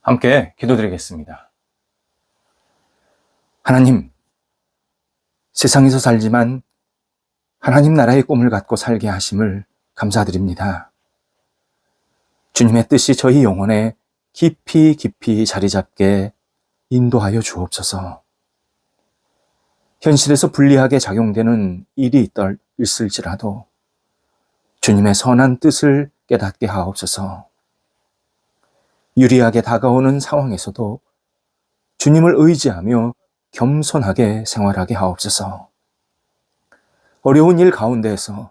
함께 기도드리겠습니다. 하나님, 세상에서 살지만 하나님 나라의 꿈을 갖고 살게 하심을 감사드립니다. 주님의 뜻이 저희 영혼에 깊이 깊이 자리 잡게 인도하여 주옵소서. 현실에서 불리하게 작용되는 일이 있을지라도 주님의 선한 뜻을 깨닫게 하옵소서. 유리하게 다가오는 상황에서도 주님을 의지하며 겸손하게 생활하게 하옵소서. 어려운 일 가운데에서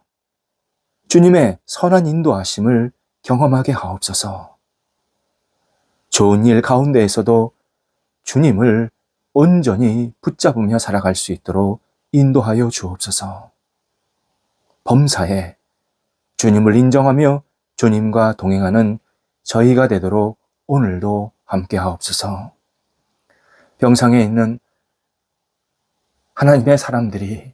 주님의 선한 인도하심을 경험하게 하옵소서. 좋은 일 가운데에서도 주님을 온전히 붙잡으며 살아갈 수 있도록 인도하여 주옵소서. 범사에 주님을 인정하며 주님과 동행하는 저희가 되도록 오늘도 함께 하옵소서. 병상에 있는 하나님의 사람들이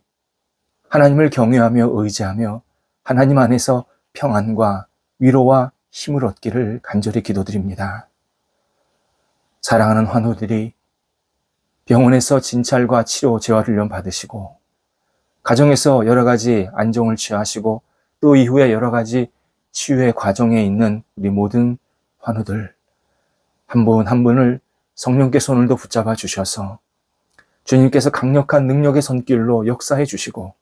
하나님을 경외하며 의지하며 하나님 안에서 평안과 위로와 힘을 얻기를 간절히 기도드립니다. 사랑하는 환우들이 병원에서 진찰과 치료, 재활훈련 받으시고 가정에서 여러 가지 안정을 취하시고 또 이후에 여러 가지 치유의 과정에 있는 우리 모든 환우들 한 분 한 분을 성령께서 오늘도 붙잡아 주셔서 주님께서 강력한 능력의 손길로 역사해 주시고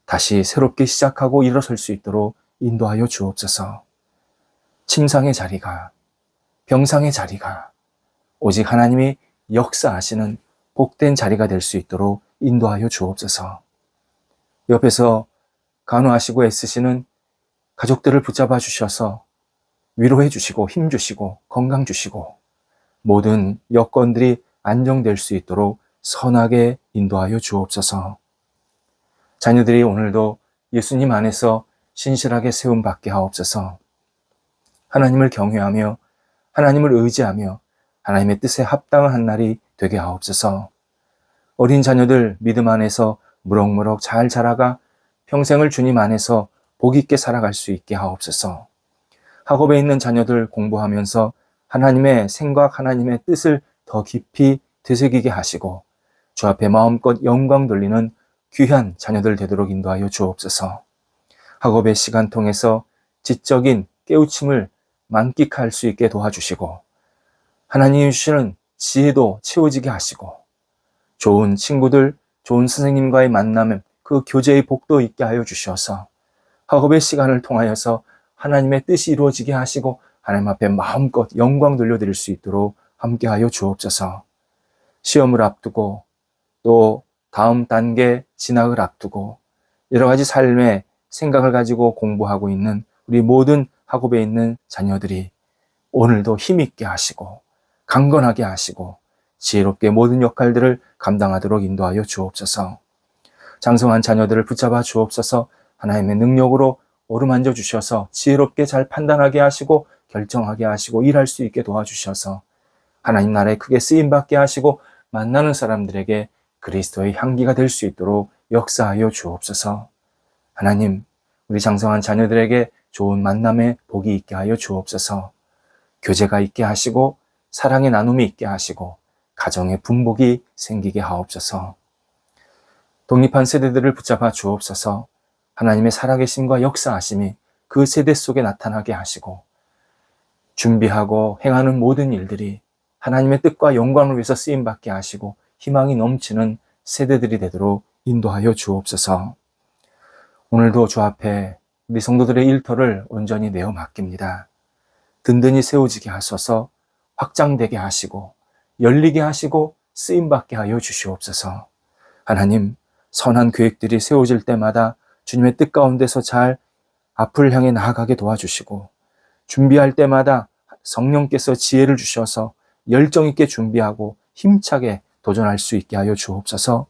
다시 새롭게 시작하고 일어설 수 있도록 인도하여 주옵소서. 침상의 자리가, 병상의 자리가 오직 하나님이 역사하시는 복된 자리가 될 수 있도록 인도하여 주옵소서. 옆에서 간호하시고 애쓰시는 가족들을 붙잡아 주셔서 위로해 주시고 힘 주시고 건강 주시고 모든 여건들이 안정될 수 있도록 선하게 인도하여 주옵소서. 자녀들이 오늘도 예수님 안에서 신실하게 세움받게 하옵소서. 하나님을 경외하며 하나님을 의지하며 하나님의 뜻에 합당한 한 날이 되게 하옵소서. 어린 자녀들 믿음 안에서 무럭무럭 잘 자라가 평생을 주님 안에서 복 있게 살아갈 수 있게 하옵소서. 학업에 있는 자녀들 공부하면서 하나님의 생각, 하나님의 뜻을 더 깊이 되새기게 하시고 주 앞에 마음껏 영광 돌리는 귀한 자녀들 되도록 인도하여 주옵소서. 학업의 시간 통해서 지적인 깨우침을 만끽할 수 있게 도와주시고 하나님이 주시는 지혜도 채워지게 하시고 좋은 친구들, 좋은 선생님과의 만남, 그 교제의 복도 있게 하여 주셔서 학업의 시간을 통하여서 하나님의 뜻이 이루어지게 하시고 하나님 앞에 마음껏 영광 돌려드릴 수 있도록 함께하여 주옵소서. 시험을 앞두고 또 다음 단계 진학을 앞두고 여러 가지 삶의 생각을 가지고 공부하고 있는 우리 모든 학업에 있는 자녀들이 오늘도 힘있게 하시고 강건하게 하시고 지혜롭게 모든 역할들을 감당하도록 인도하여 주옵소서. 장성한 자녀들을 붙잡아 주옵소서. 하나님의 능력으로 어루만져 주셔서 지혜롭게 잘 판단하게 하시고 결정하게 하시고 일할 수 있게 도와주셔서 하나님 나라에 크게 쓰임받게 하시고 만나는 사람들에게 그리스도의 향기가 될 수 있도록 역사하여 주옵소서. 하나님, 우리 장성한 자녀들에게 좋은 만남의 복이 있게 하여 주옵소서. 교제가 있게 하시고 사랑의 나눔이 있게 하시고 가정의 분복이 생기게 하옵소서. 독립한 세대들을 붙잡아 주옵소서. 하나님의 살아계심과 역사하심이 그 세대 속에 나타나게 하시고 준비하고 행하는 모든 일들이 하나님의 뜻과 영광을 위해서 쓰임받게 하시고 희망이 넘치는 세대들이 되도록 인도하여 주옵소서. 오늘도 주 앞에 우리 성도들의 일터를 온전히 내어 맡깁니다. 든든히 세워지게 하소서. 확장되게 하시고 열리게 하시고 쓰임받게 하여 주시옵소서. 하나님, 선한 계획들이 세워질 때마다 주님의 뜻 가운데서 잘 앞을 향해 나아가게 도와주시고 준비할 때마다 성령께서 지혜를 주셔서 열정 있게 준비하고 힘차게 도전할 수 있게 하여 주옵소서.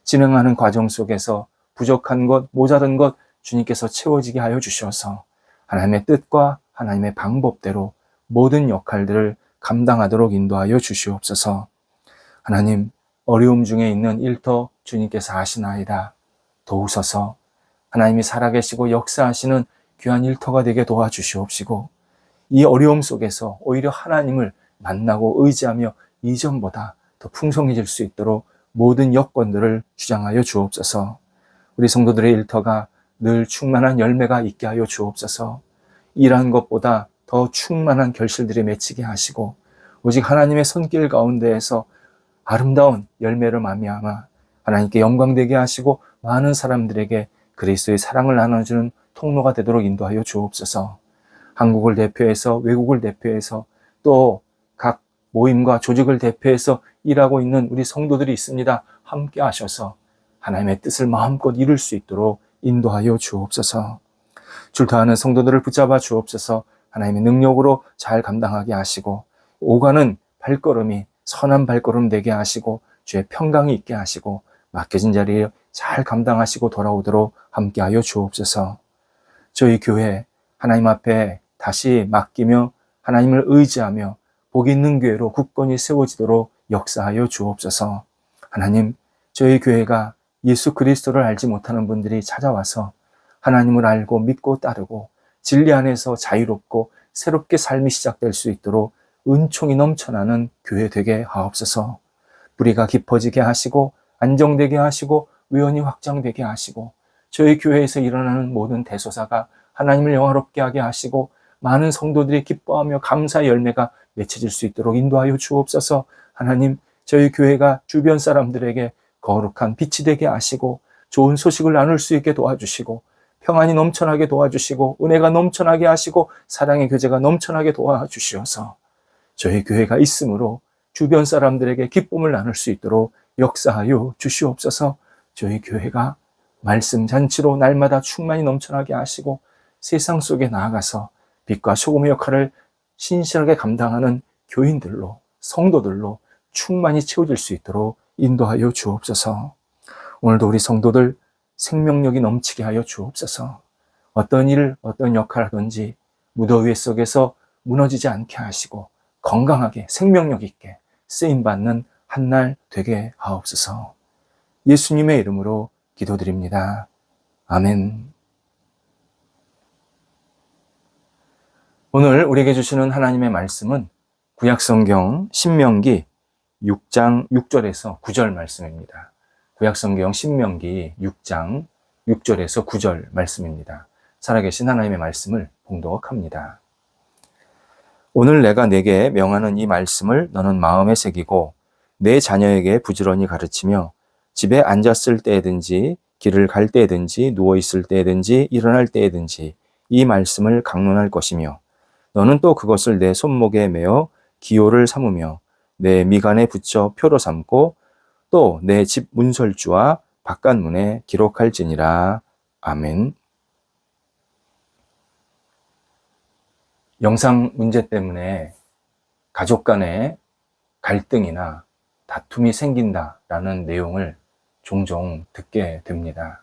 진행하는 과정 속에서 부족한 것, 모자른 것 주님께서 채워지게 하여 주셔서 하나님의 뜻과 하나님의 방법대로 모든 역할들을 감당하도록 인도하여 주시옵소서. 하나님, 어려움 중에 있는 일터 주님께서 아시나이다. 도우소서. 하나님이 살아계시고 역사하시는 귀한 일터가 되게 도와주시옵시고 이 어려움 속에서 오히려 하나님을 만나고 의지하며 이전보다 더 풍성해질 수 있도록 모든 여건들을 주장하여 주옵소서. 우리 성도들의 일터가 늘 충만한 열매가 있게 하여 주옵소서. 일한 것보다 더 충만한 결실들이 맺히게 하시고 오직 하나님의 손길 가운데에서 아름다운 열매를 말미암아 하나님께 영광되게 하시고 많은 사람들에게 그리스도의 사랑을 나눠주는 통로가 되도록 인도하여 주옵소서. 한국을 대표해서 외국을 대표해서 또 각 모임과 조직을 대표해서 일하고 있는 우리 성도들이 있습니다. 함께 하셔서 하나님의 뜻을 마음껏 이룰 수 있도록 인도하여 주옵소서. 출타하는 성도들을 붙잡아 주옵소서. 하나님의 능력으로 잘 감당하게 하시고 오가는 발걸음이 선한 발걸음 되게 하시고 주의 평강이 있게 하시고 맡겨진 자리에 잘 감당하시고 돌아오도록 함께하여 주옵소서. 저희 교회 하나님 앞에 다시 맡기며 하나님을 의지하며 복 있는 교회로 굳건히 세워지도록 역사하여 주옵소서. 하나님, 저희 교회가 예수 그리스도를 알지 못하는 분들이 찾아와서 하나님을 알고 믿고 따르고 진리 안에서 자유롭고 새롭게 삶이 시작될 수 있도록 은총이 넘쳐나는 교회 되게 하옵소서. 뿌리가 깊어지게 하시고 안정되게 하시고 외연이 확장되게 하시고 저희 교회에서 일어나는 모든 대소사가 하나님을 영화롭게 하게 하시고 많은 성도들이 기뻐하며 감사의 열매가 맺혀질 수 있도록 인도하여 주옵소서. 하나님, 저희 교회가 주변 사람들에게 거룩한 빛이 되게 하시고 좋은 소식을 나눌 수 있게 도와주시고 평안이 넘쳐나게 도와주시고 은혜가 넘쳐나게 하시고 사랑의 교제가 넘쳐나게 도와주시어서 저희 교회가 있으므로 주변 사람들에게 기쁨을 나눌 수 있도록 역사하여 주시옵소서. 저희 교회가 말씀 잔치로 날마다 충만히 넘쳐나게 하시고 세상 속에 나아가서 빛과 소금의 역할을 신실하게 감당하는 교인들로 성도들로 충만히 채워질 수 있도록 인도하여 주옵소서. 오늘도 우리 성도들 생명력이 넘치게 하여 주옵소서. 어떤 일, 어떤 역할 하든지 무더위 속에서 무너지지 않게 하시고 건강하게 생명력 있게 쓰임받는 한 날 되게 하옵소서. 예수님의 이름으로 기도드립니다. 아멘. 오늘 우리에게 주시는 하나님의 말씀은 구약성경 신명기 6장 6절에서 9절 말씀입니다. 구약성경 신명기 6장 6절에서 9절 말씀입니다. 살아계신 하나님의 말씀을 봉독합니다. 오늘 내가 네게 명하는 이 말씀을 너는 마음에 새기고 내 자녀에게 부지런히 가르치며 집에 앉았을 때든지 길을 갈 때든지 누워있을 때든지 일어날 때든지 이 말씀을 강론할 것이며 너는 또 그것을 내 손목에 메어 기호를 삼으며 내 미간에 붙여 표로 삼고 또 내 집 문설주와 바깥문에 기록할지니라. 아멘. 영상 문제 때문에 가족 간에 갈등이나 다툼이 생긴다라는 내용을 종종 듣게 됩니다.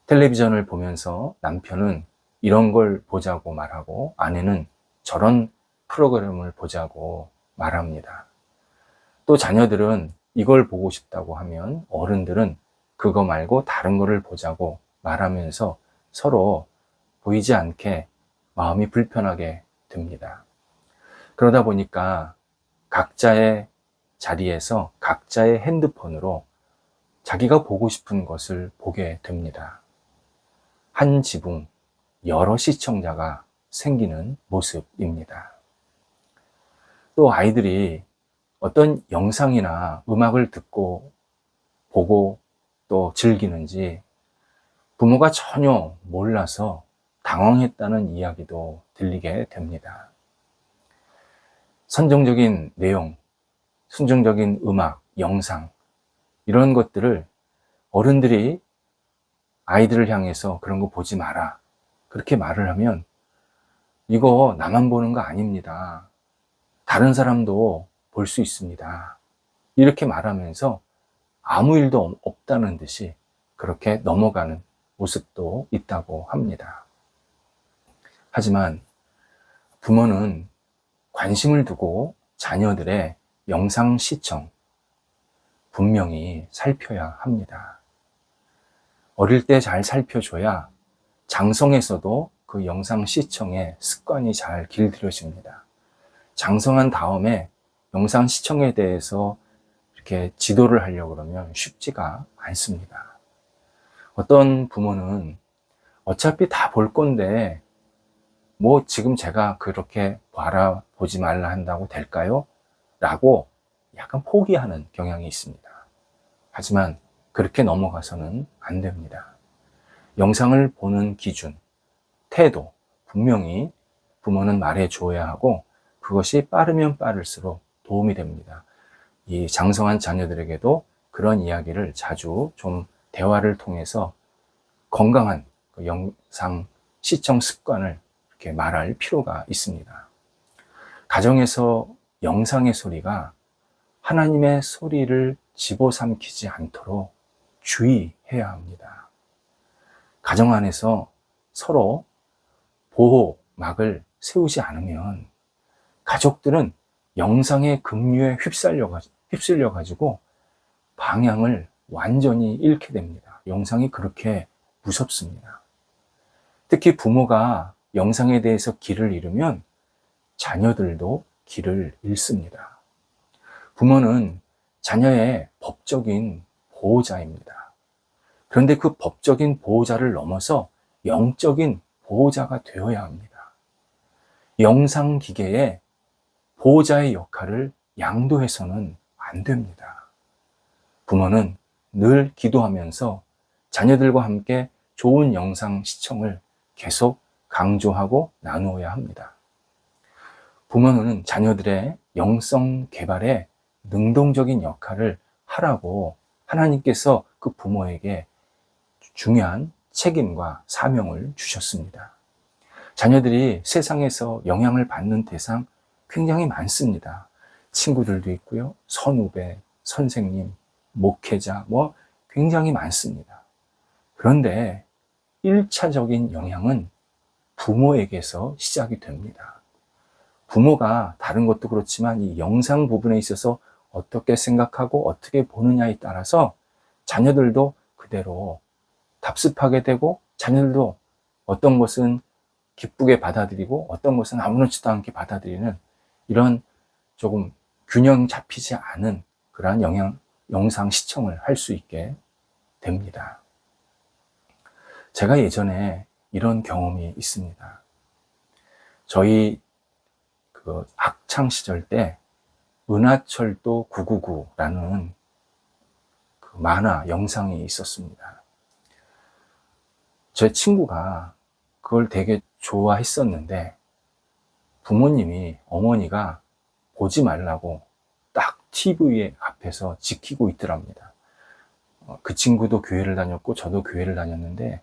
텔레비전을 보면서 남편은 이런 걸 보자고 말하고 아내는 저런 프로그램을 보자고 말합니다. 또 자녀들은 이걸 보고 싶다고 하면 어른들은 그거 말고 다른 거를 보자고 말하면서 서로 보이지 않게 마음이 불편하게 됩니다. 그러다 보니까 각자의 자리에서 각자의 핸드폰으로 자기가 보고 싶은 것을 보게 됩니다. 한 지붕, 여러 시청자가 생기는 모습입니다. 또 아이들이 어떤 영상이나 음악을 듣고 보고 또 즐기는지 부모가 전혀 몰라서 당황했다는 이야기도 들리게 됩니다. 선정적인 내용, 순정적인 음악, 영상 이런 것들을 어른들이 아이들을 향해서 그런 거 보지 마라 그렇게 말을 하면 이거 나만 보는 거 아닙니다. 다른 사람도 볼 수 있습니다. 이렇게 말하면서 아무 일도 없다는 듯이 그렇게 넘어가는 모습도 있다고 합니다. 하지만 부모는 관심을 두고 자녀들의 영상 시청 분명히 살펴야 합니다. 어릴 때 잘 살펴줘야 장성에서도 그 영상 시청의 습관이 잘 길들여집니다. 장성한 다음에 영상 시청에 대해서 이렇게 지도를 하려고 그러면 쉽지가 않습니다. 어떤 부모는 어차피 다 볼 건데 뭐 지금 제가 그렇게 보지 말라 한다고 될까요? 라고 약간 포기하는 경향이 있습니다. 하지만 그렇게 넘어가서는 안 됩니다. 영상을 보는 기준, 태도 분명히 부모는 말해 줘야 하고 그것이 빠르면 빠를수록 도움이 됩니다. 이 장성한 자녀들에게도 그런 이야기를 자주 좀 대화를 통해서 건강한 그 영상 시청 습관을 이렇게 말할 필요가 있습니다. 가정에서 영상의 소리가 하나님의 소리를 집어삼키지 않도록 주의해야 합니다. 가정 안에서 서로 보호막을 세우지 않으면 가족들은 영상의 급류에 휩쓸려 가지고 방향을 완전히 잃게 됩니다. 영상이 그렇게 무섭습니다. 특히 부모가 영상에 대해서 길을 잃으면 자녀들도 길을 잃습니다. 부모는 자녀의 법적인 보호자입니다. 그런데 그 법적인 보호자를 넘어서 영적인 보호자가 되어야 합니다. 영상 기계에 보호자의 역할을 양도해서는 안 됩니다. 부모는 늘 기도하면서 자녀들과 함께 좋은 영상 시청을 계속 강조하고 나누어야 합니다. 부모는 자녀들의 영성 개발에 능동적인 역할을 하라고 하나님께서 그 부모에게 중요한 책임과 사명을 주셨습니다. 자녀들이 세상에서 영향을 받는 대상 굉장히 많습니다. 친구들도 있고요, 선후배, 선생님, 목회자, 굉장히 많습니다. 그런데 1차적인 영향은 부모에게서 시작이 됩니다. 부모가 다른 것도 그렇지만 이 영상 부분에 있어서 어떻게 생각하고 어떻게 보느냐에 따라서 자녀들도 그대로 답습하게 되고 자녀들도 어떤 것은 기쁘게 받아들이고 어떤 것은 아무렇지도 않게 받아들이는 이런 조금 균형 잡히지 않은 그러한 영상 시청을 할 수 있게 됩니다. 제가 예전에 이런 경험이 있습니다. 저희 그 학창 시절 때 은하철도 999라는 그 만화 영상이 있었습니다. 제 친구가 그걸 되게 좋아했었는데 부모님이, 어머니가 보지 말라고 딱 TV 앞에서 지키고 있더랍니다. 그 친구도 교회를 다녔고 저도 교회를 다녔는데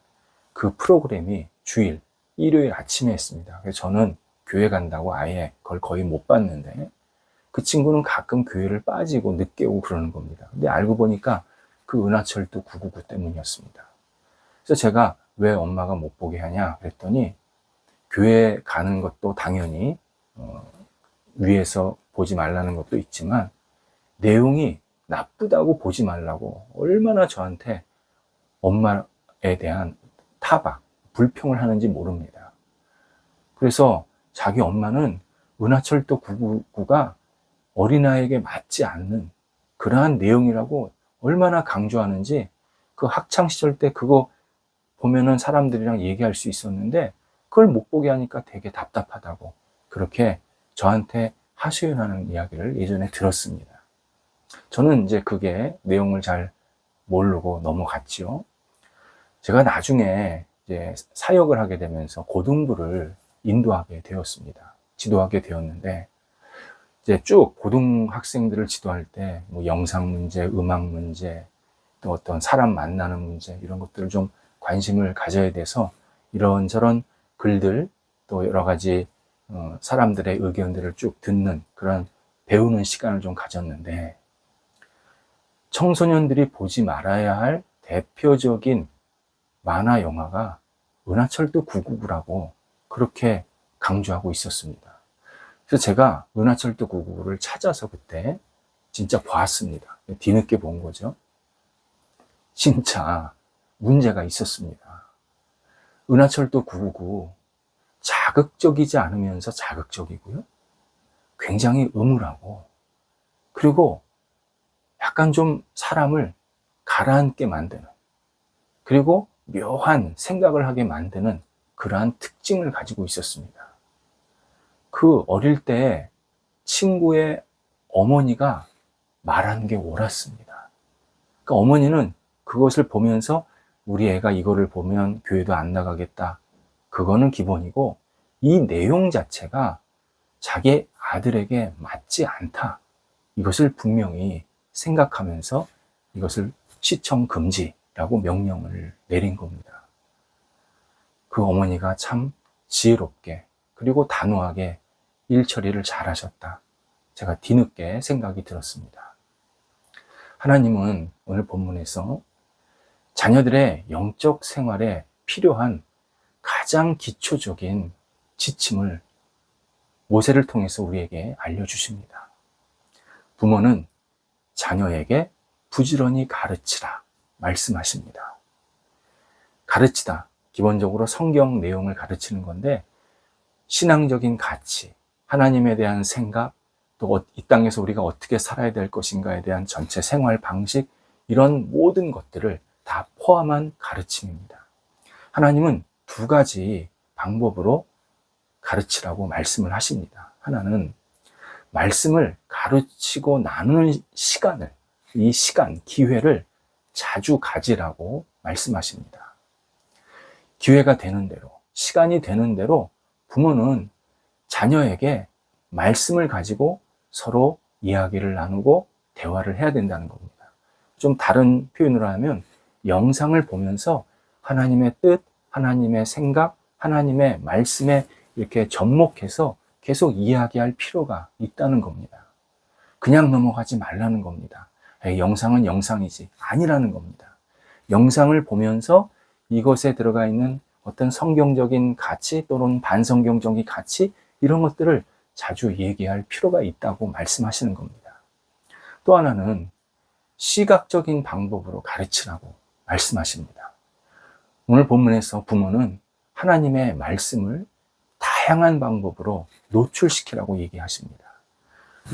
그 프로그램이 주일, 일요일 아침에 했습니다. 그래서 저는 교회 간다고 아예 그걸 거의 못 봤는데 그 친구는 가끔 교회를 빠지고 늦게 오고 그러는 겁니다. 근데 알고 보니까 그 은하철도 999 때문이었습니다. 그래서 제가 왜 엄마가 못 보게 하냐 그랬더니 교회 가는 것도 당연히 위에서 보지 말라는 것도 있지만 내용이 나쁘다고 보지 말라고 얼마나 저한테 엄마에 대한 타박, 불평을 하는지 모릅니다. 그래서 자기 엄마는 은하철도 999가 어린아이에게 맞지 않는 그러한 내용이라고 얼마나 강조하는지 그 학창시절 때 그거 보면은 사람들이랑 얘기할 수 있었는데 그걸 못 보게 하니까 되게 답답하다고 그렇게 저한테 하소연하는 이야기를 예전에 들었습니다. 저는 이제 그게 내용을 잘 모르고 넘어갔지요. 제가 나중에 이제 사역을 하게 되면서 고등부를 인도하게 되었습니다. 지도하게 되었는데 이제 쭉 고등학생들을 지도할 때 뭐 영상 문제, 음악 문제, 또 어떤 사람 만나는 문제 이런 것들을 좀 관심을 가져야 돼서 이런저런 글들 또 여러 가지 사람들의 의견들을 쭉 듣는 그런 배우는 시간을 좀 가졌는데 청소년들이 보지 말아야 할 대표적인 만화 영화가 은하철도 999라고 그렇게 강조하고 있었습니다. 그래서 제가 은하철도 999를 찾아서 그때 진짜 봤습니다. 뒤늦게 본 거죠. 진짜 문제가 있었습니다. 은하철도 999 자극적이지 않으면서 자극적이고요. 굉장히 음울하고, 그리고 약간 좀 사람을 가라앉게 만드는, 그리고 묘한 생각을 하게 만드는 그러한 특징을 가지고 있었습니다. 그 어릴 때 친구의 어머니가 말한 게 옳았습니다. 그러니까 어머니는 그것을 보면서 우리 애가 이거를 보면 교회도 안 나가겠다. 그거는 기본이고, 이 내용 자체가 자기 아들에게 맞지 않다. 이것을 분명히 생각하면서 이것을 시청 금지라고 명령을 내린 겁니다. 그 어머니가 참 지혜롭게 그리고 단호하게 일 처리를 잘하셨다. 제가 뒤늦게 생각이 들었습니다. 하나님은 오늘 본문에서 자녀들의 영적 생활에 필요한 가장 기초적인 지침을 모세를 통해서 우리에게 알려주십니다. 부모는 자녀에게 부지런히 가르치라 말씀하십니다. 가르치다, 기본적으로 성경 내용을 가르치는 건데, 신앙적인 가치, 하나님에 대한 생각, 또 이 땅에서 우리가 어떻게 살아야 될 것인가에 대한 전체 생활 방식, 이런 모든 것들을 다 포함한 가르침입니다. 하나님은 두 가지 방법으로 가르치라고 말씀을 하십니다. 하나는 말씀을 가르치고 나누는 시간을, 이 시간, 기회를 자주 가지라고 말씀하십니다. 기회가 되는 대로, 시간이 되는 대로 부모는 자녀에게 말씀을 가지고 서로 이야기를 나누고 대화를 해야 된다는 겁니다. 좀 다른 표현으로 하면 영상을 보면서 하나님의 뜻, 하나님의 생각, 하나님의 말씀에 이렇게 접목해서 계속 이야기할 필요가 있다는 겁니다. 그냥 넘어가지 말라는 겁니다. 영상은 영상이지 아니라는 겁니다. 영상을 보면서 이것에 들어가 있는 어떤 성경적인 가치 또는 반성경적인 가치, 이런 것들을 자주 얘기할 필요가 있다고 말씀하시는 겁니다. 또 하나는 시각적인 방법으로 가르치라고 말씀하십니다. 오늘 본문에서 부모는 하나님의 말씀을 다양한 방법으로 노출시키라고 얘기하십니다.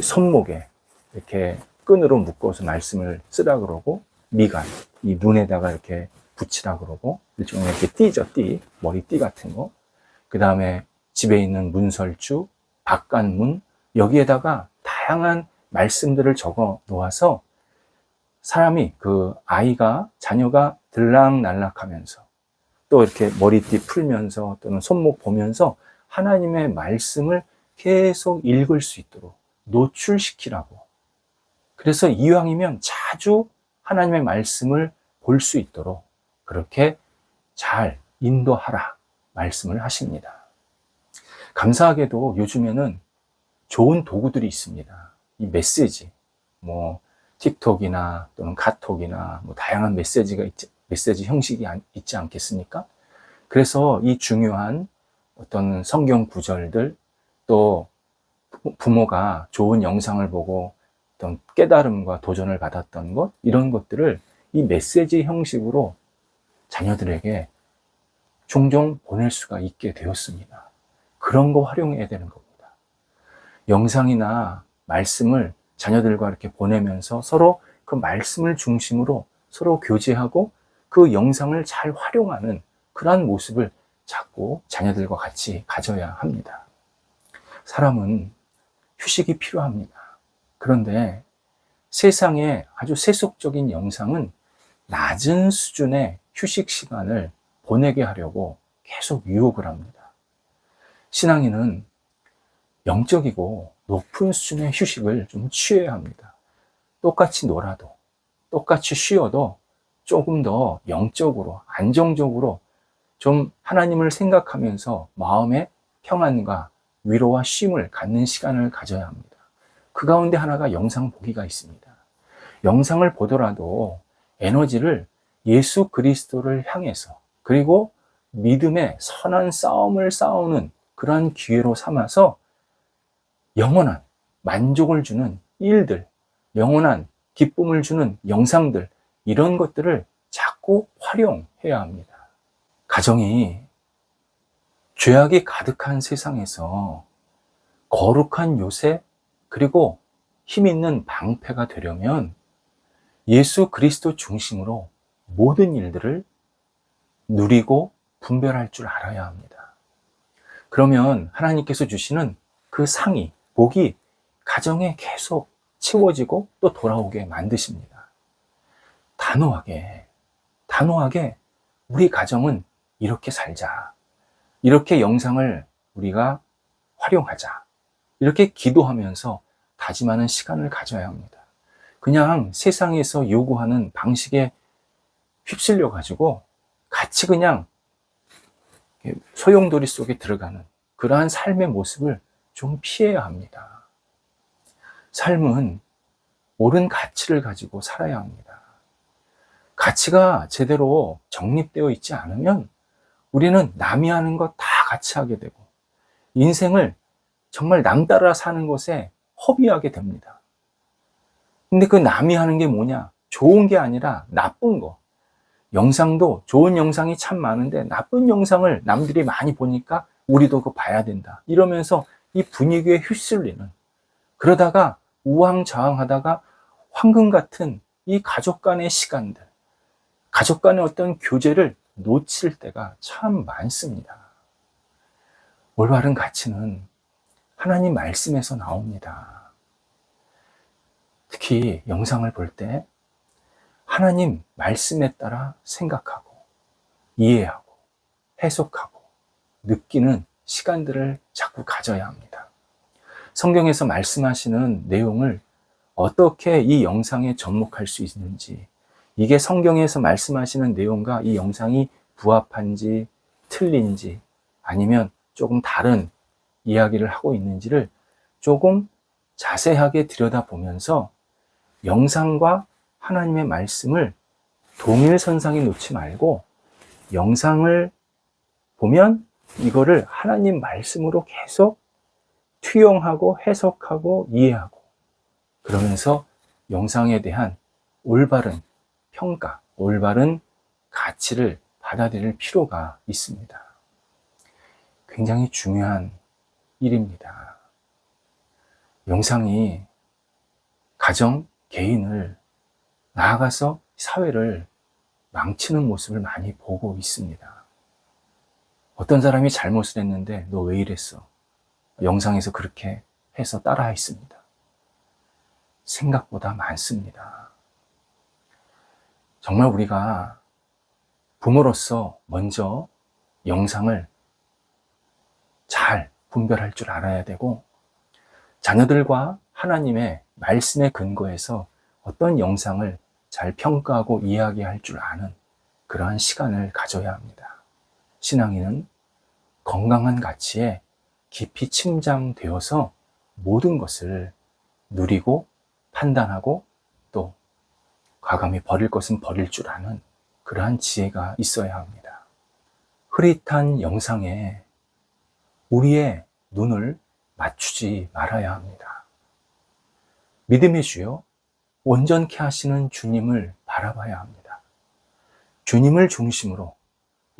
손목에 이렇게 끈으로 묶어서 말씀을 쓰라 그러고, 미간, 이 눈에다가 이렇게 붙이라 그러고, 일종의 이렇게 띠죠, 띠, 머리띠 같은 거. 그 다음에 집에 있는 문설주, 바깥문, 여기에다가 다양한 말씀들을 적어 놓아서 사람이, 아이가, 자녀가 들락날락하면서 또 이렇게 머리띠 풀면서 또는 손목 보면서 하나님의 말씀을 계속 읽을 수 있도록 노출시키라고. 그래서 이왕이면 자주 하나님의 말씀을 볼 수 있도록 그렇게 잘 인도하라 말씀을 하십니다. 감사하게도 요즘에는 좋은 도구들이 있습니다. 이 메시지, 틱톡이나 또는 카톡이나 다양한 메시지 형식이 있지 않겠습니까? 그래서 이 중요한 어떤 성경 구절들, 또 부모가 좋은 영상을 보고 어떤 깨달음과 도전을 받았던 것, 이런 것들을 이 메시지 형식으로 자녀들에게 종종 보낼 수가 있게 되었습니다. 그런 거 활용해야 되는 겁니다. 영상이나 말씀을 자녀들과 이렇게 보내면서 서로 그 말씀을 중심으로 서로 교제하고 그 영상을 잘 활용하는 그러한 모습을 자꾸 자녀들과 같이 가져야 합니다. 사람은 휴식이 필요합니다. 그런데 세상의 아주 세속적인 영상은 낮은 수준의 휴식 시간을 보내게 하려고 계속 유혹을 합니다. 신앙인은 영적이고 높은 수준의 휴식을 좀 취해야 합니다. 똑같이 놀아도, 똑같이 쉬어도 조금 더 영적으로, 안정적으로 좀 하나님을 생각하면서 마음의 평안과 위로와 쉼을 갖는 시간을 가져야 합니다. 그 가운데 하나가 영상 보기가 있습니다. 영상을 보더라도 에너지를 예수 그리스도를 향해서, 그리고 믿음의 선한 싸움을 싸우는 그러한 기회로 삼아서 영원한 만족을 주는 일들, 영원한 기쁨을 주는 영상들, 이런 것들을 자꾸 활용해야 합니다. 가정이 죄악이 가득한 세상에서 거룩한 요새, 그리고 힘 있는 방패가 되려면 예수 그리스도 중심으로 모든 일들을 누리고 분별할 줄 알아야 합니다. 그러면 하나님께서 주시는 그 상이, 복이 가정에 계속 채워지고 또 돌아오게 만드십니다. 단호하게 우리 가정은 이렇게 살자. 이렇게 영상을 우리가 활용하자. 이렇게 기도하면서 다짐하는 시간을 가져야 합니다. 그냥 세상에서 요구하는 방식에 휩쓸려 가지고 같이 그냥 소용돌이 속에 들어가는 그러한 삶의 모습을 좀 피해야 합니다. 삶은 옳은 가치를 가지고 살아야 합니다. 가치가 제대로 정립되어 있지 않으면 우리는 남이 하는 것 다 같이 하게 되고 인생을 정말 남 따라 사는 것에 허비하게 됩니다. 근데 그 남이 하는 게 뭐냐? 좋은 게 아니라 나쁜 거. 영상도 좋은 영상이 참 많은데 나쁜 영상을 남들이 많이 보니까 우리도 그거 봐야 된다. 이러면서 이 분위기에 휩쓸리는, 그러다가 우왕좌왕하다가 황금 같은 이 가족 간의 시간들, 가족 간의 어떤 교제를 놓칠 때가 참 많습니다. 올바른 가치는 하나님 말씀에서 나옵니다. 특히 영상을 볼 때 하나님 말씀에 따라 생각하고 이해하고 해석하고 느끼는 시간들을 자꾸 가져야 합니다. 성경에서 말씀하시는 내용을 어떻게 이 영상에 접목할 수 있는지, 이게 성경에서 말씀하시는 내용과 이 영상이 부합한지 틀린지 아니면 조금 다른 이야기를 하고 있는지를 조금 자세하게 들여다보면서 영상과 하나님의 말씀을 동일선상에 놓지 말고 영상을 보면 이거를 하나님 말씀으로 계속 투영하고 해석하고 이해하고, 그러면서 영상에 대한 올바른 평가, 올바른 가치를 받아들일 필요가 있습니다. 굉장히 중요한 일입니다. 영상이 가정, 개인을 나아가서 사회를 망치는 모습을 많이 보고 있습니다. 어떤 사람이 잘못을 했는데 너 왜 이랬어? 영상에서 그렇게 해서 따라 했습니다. 생각보다 많습니다. 정말 우리가 부모로서 먼저 영상을 잘 분별할 줄 알아야 되고, 자녀들과 하나님의 말씀에 근거해서 어떤 영상을 잘 평가하고 이야기할 줄 아는 그러한 시간을 가져야 합니다. 신앙인은 건강한 가치에 깊이 침장되어서 모든 것을 누리고 판단하고 또 과감히 버릴 것은 버릴 줄 아는 그러한 지혜가 있어야 합니다. 흐릿한 영상에 우리의 눈을 맞추지 말아야 합니다. 믿음의 주요 온전케 하시는 주님을 바라봐야 합니다. 주님을 중심으로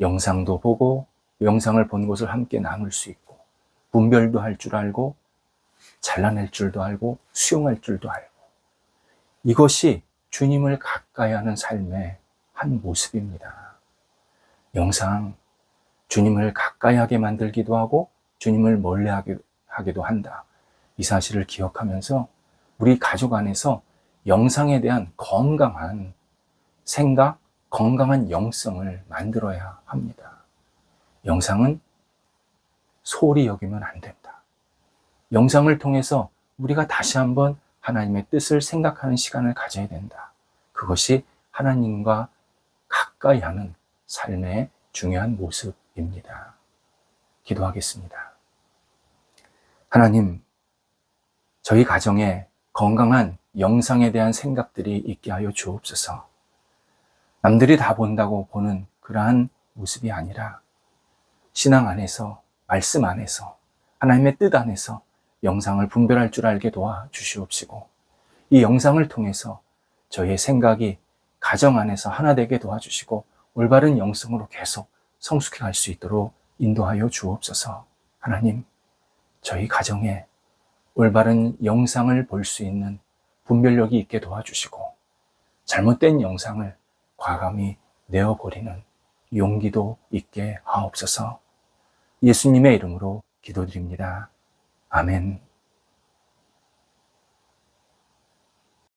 영상도 보고 영상을 본 것을 함께 나눌 수 있고 분별도 할 줄 알고 잘라낼 줄도 알고 수용할 줄도 알고, 이것이 주님을 가까이 하는 삶의 한 모습입니다. 영상, 주님을 가까이 하게 만들기도 하고 주님을 멀리 하기도 한다. 이 사실을 기억하면서 우리 가족 안에서 영상에 대한 건강한 생각, 건강한 영성을 만들어야 합니다. 영상은 소홀히 여기면 안 된다. 영상을 통해서 우리가 다시 한번 하나님의 뜻을 생각하는 시간을 가져야 된다. 그것이 하나님과 가까이 하는 삶의 중요한 모습입니다. 기도하겠습니다. 하나님, 저희 가정에 건강한 영상에 대한 생각들이 있게 하여 주옵소서. 남들이 다 본다고 보는 그러한 모습이 아니라 신앙 안에서, 말씀 안에서, 하나님의 뜻 안에서 영상을 분별할 줄 알게 도와주시옵시고, 이 영상을 통해서 저희의 생각이 가정 안에서 하나 되게 도와주시고 올바른 영성으로 계속 성숙해 갈 수 있도록 인도하여 주옵소서. 하나님, 저희 가정에 올바른 영상을 볼 수 있는 분별력이 있게 도와주시고 잘못된 영상을 과감히 내어버리는 용기도 있게 하옵소서. 예수님의 이름으로 기도드립니다. 아멘.